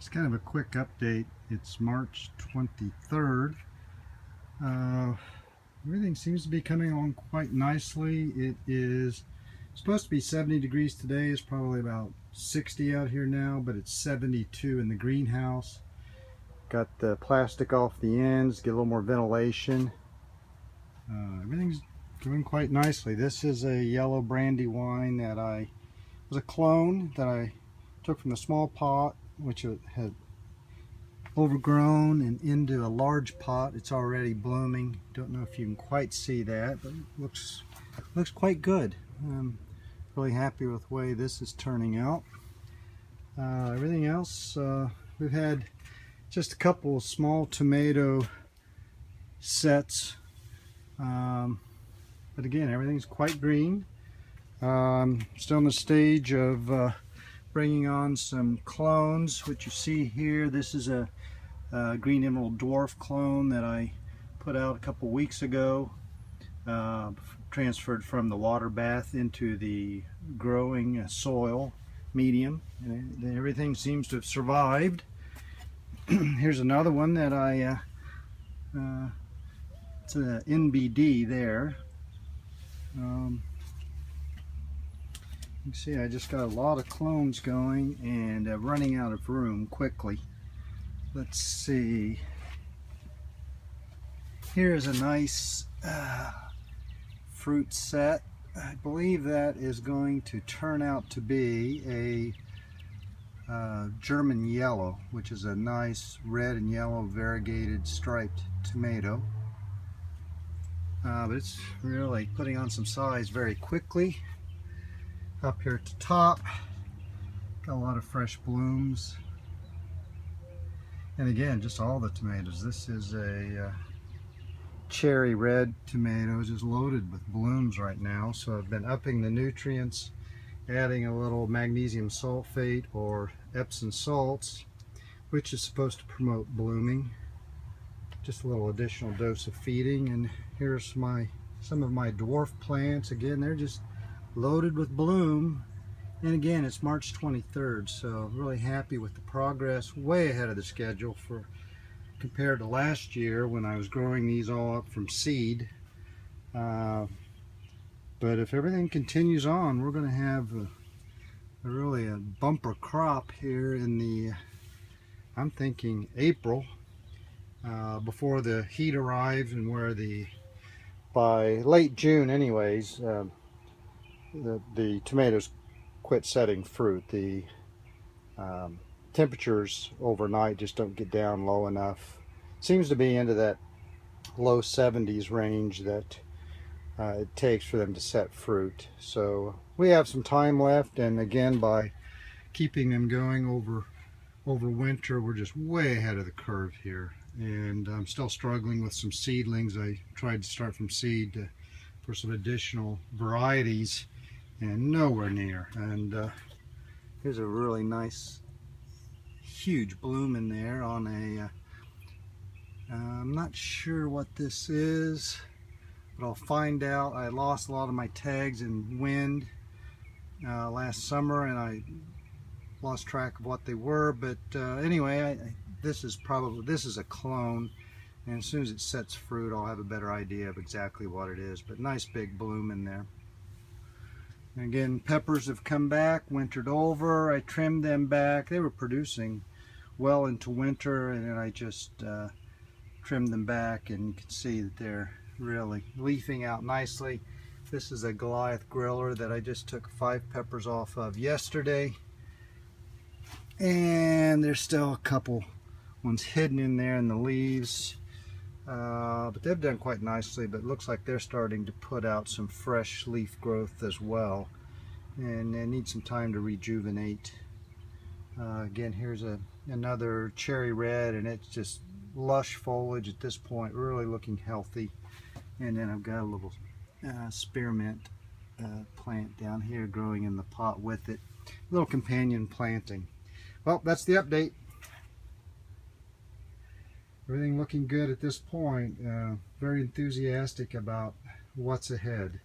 It's kind of a quick update. It's March 23rd. Everything seems to be coming along quite nicely. It is supposed to be 70 degrees today. It's probably about 60 out here now, but it's 72 in the greenhouse. Got the plastic off the ends, get a little more ventilation. Everything's doing quite nicely. This is a yellow brandy wine that was a clone that I took from the small pot, which had overgrown and into a large pot. It's already blooming. Don't know if you can quite see that, but it looks quite good. I'm really happy with the way this is turning out. Everything else, we've had just a couple of small tomato sets, but again, everything's quite green. Still in the stage of bringing on some clones, which you see here. This is a green emerald dwarf clone that I put out a couple weeks ago, transferred from the water bath into the growing soil medium, and everything seems to have survived. Here's another one that it's an NBD there. You can see I just got a lot of clones going and running out of room quickly. Let's see. Here's a nice fruit set. I believe that is going to turn out to be a German yellow, which is a nice red and yellow variegated striped tomato. But it's really putting on some size very quickly. Up here at the top, got a lot of fresh blooms. And again, just all the tomatoes. This is a cherry red tomato, just loaded with blooms right now. So I've been upping the nutrients, adding a little magnesium sulfate or Epsom salts, which is supposed to promote blooming. Just a little additional dose of feeding. And here's some of my dwarf plants. Again, they're just loaded with bloom. And again, it's March 23rd, so really happy with the progress, way ahead of the schedule compared to last year when I was growing these all up from seed. But if everything continues on, we're going to have really a bumper crop here in the, I'm thinking April, before the heat arrives, and where by late June anyways, the tomatoes quit setting fruit. The temperatures overnight just don't get down low enough. Seems to be into that low 70s range that it takes for them to set fruit. So we have some time left, and again, by keeping them going over winter, we're just way ahead of the curve here. And I'm still struggling with some seedlings. I tried to start from seed for some additional varieties, and nowhere near. And here's a really nice huge bloom in there on a I'm not sure what this is, but I'll find out. I lost a lot of my tags in wind last summer, and I lost track of what they were, but anyway, this is a clone, and as soon as it sets fruit, I'll have a better idea of exactly what it is. But nice big bloom in there. And again, peppers have come back, wintered over. I trimmed them back. They were producing well into winter, and then I just trimmed them back, and you can see that they're really leafing out nicely. This is a Goliath griller that I just took 5 peppers off of yesterday, and there's still a couple ones hidden in there in the leaves. But they've done quite nicely, but it looks like they're starting to put out some fresh leaf growth as well, and they need some time to rejuvenate. Again, here's another cherry red, and it's just lush foliage at this point, really looking healthy. And then I've got a little spearmint plant down here growing in the pot with it, a little companion planting. Well, that's the update. Everything looking good at this point. Very enthusiastic about what's ahead.